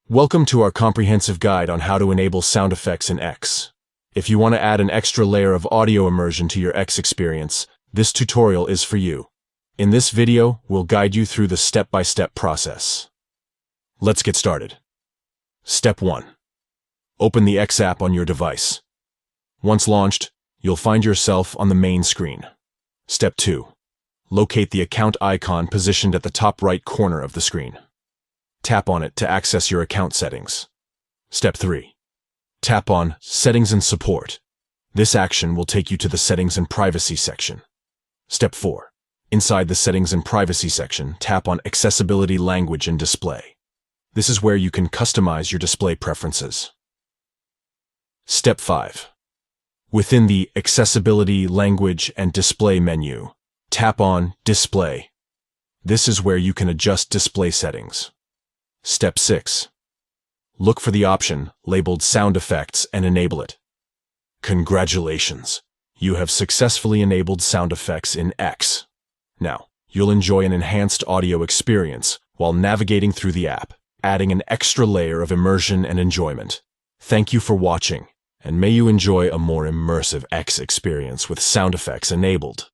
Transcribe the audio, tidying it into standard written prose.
Welcome to our comprehensive guide on how to enable sound effects in X. If you want to add an extra layer of audio immersion to your X experience, this tutorial is for you. In this video, we'll guide you through the step-by-step process. Let's get started. Step 1. Open the X app on your device. Once launched, you'll find yourself on the main screen. Step 2. Locate the account icon positioned at the top right corner of the screen. Tap on it to access your account settings. Step 3. Tap on Settings and Support. This action will take you to the Settings and Privacy section. Step 4. Inside the Settings and Privacy section, tap on Accessibility, Language, and Display. This is where you can customize your display preferences. Step 5. Within the Accessibility, Language, and Display menu, tap on Display. This is where you can adjust display settings. Step 6. Look for the option labeled Sound Effects and enable it. Congratulations! You have successfully enabled sound effects in X. Now, you'll enjoy an enhanced audio experience while navigating through the app, adding an extra layer of immersion and enjoyment. Thank you for watching, and may you enjoy a more immersive X experience with sound effects enabled.